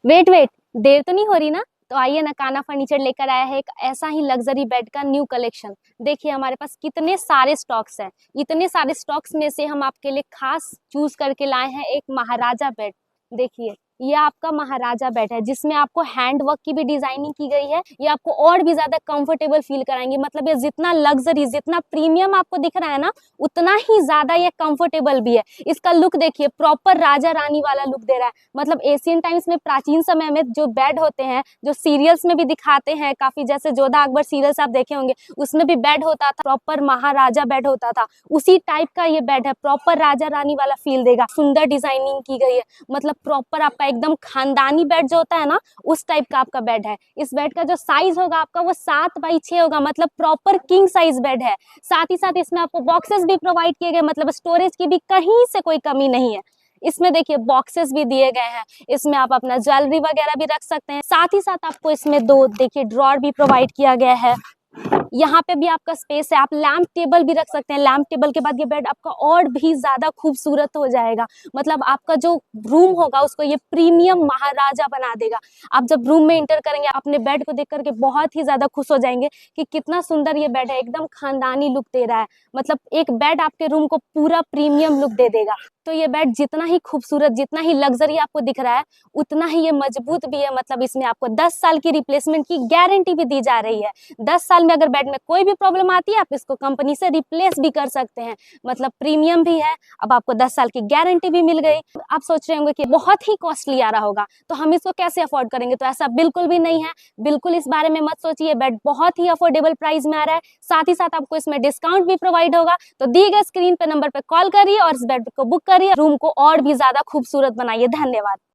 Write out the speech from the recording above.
Wait wait, देर तो नहीं हो रही ना? तो आइए ना, काना फर्नीचर लेकर आया है एक ऐसा ही लग्जरी बेड का न्यू कलेक्शन। देखिए हमारे पास कितने सारे स्टॉक्स हैं। इतने सारे स्टॉक्स में से हम आपके लिए खास चूज करके लाए हैं एक महाराजा बेड। देखिए, ये आपका महाराजा बेड है जिसमें आपको हैंड वर्क की भी डिजाइनिंग की गई है। ये आपको और भी ज्यादा कंफर्टेबल फील कराएंगे। मतलब ये जितना लग्जरी, जितना प्रीमियम आपको दिख रहा है ना, उतना ही ज्यादा ये कंफर्टेबल भी है। इसका लुक देखिए, प्रॉपर राजा रानी वाला लुक दे रहा है। मतलब एशियन टाइम्स में, प्राचीन समय में जो बेड होते हैं, जो सीरियल्स में भी दिखाते हैं काफी, जैसे जोधा अकबर सीरियल्स आप देखे होंगे, उसमें भी बेड होता था, प्रॉपर महाराजा बेड होता था। उसी टाइप का ये बेड है, प्रॉपर राजा रानी वाला फील देगा। सुंदर डिजाइनिंग की गई है। मतलब प्रॉपर आपका एकदम खानदानी बेड जो होता है ना, उस टाइप का आपका बेड है। इस बेड का जो साइज होगा आपका, वो 7x6 होगा। मतलब प्रॉपर किंग साइज बेड है। साथ ही साथ इसमें आपको बॉक्सेस भी प्रोवाइड किए गए। मतलब स्टोरेज की भी कहीं से कोई कमी नहीं है। इसमें देखिए बॉक्सेस भी दिए गए हैं। इसमें आप अपना ज्वेलरी वगैरह भी रख सकते हैं। साथ ही साथ आपको इसमें दो देखिए ड्रॉर भी प्रोवाइड किया गया है। यहाँ पे भी आपका स्पेस है, आप लैंप टेबल भी रख सकते हैं। लैंप टेबल के बाद ये बेड आपका और भी ज्यादा खूबसूरत हो जाएगा। मतलब आपका जो रूम होगा उसको ये प्रीमियम महाराजा बना देगा। आप जब रूम में इंटर करेंगे, अपने बेड को देख करके बहुत ही ज्यादा खुश हो जाएंगे कि कितना सुंदर ये बेड है। एकदम खानदानी लुक दे रहा है। मतलब एक बेड आपके रूम को पूरा प्रीमियम लुक दे देगा। तो ये बेड जितना ही खूबसूरत, जितना ही लग्जरी आपको दिख रहा है, उतना ही ये मजबूत भी है। मतलब इसमें आपको 10 साल की रिप्लेसमेंट की गारंटी भी दी जा रही है। 10 साल में अगर बेड में कोई भी प्रॉब्लम आती है, आप इसको कंपनी से रिप्लेस भी कर सकते हैं। मतलब प्रीमियम भी है। अब आपको 10 साल की गारंटी भी मिल गई। आप सोच रहे होंगे कि बहुत ही कॉस्टली आ रहा होगा, तो हम इसको कैसे अफोर्ड करेंगे? तो ऐसा बिल्कुल भी नहीं है। बिल्कुल इस बारे में मत सोचिए। बेड बहुत ही अफोर्डेबल प्राइस में आ रहा है। साथ ही साथ आपको इसमें डिस्काउंट भी प्रोवाइड होगा। तो दिए गए स्क्रीन पे नंबर पे कॉल करिए और इस बेड को बुक करिए। रूम को और भी ज्यादा खूबसूरत बनाइए। धन्यवाद।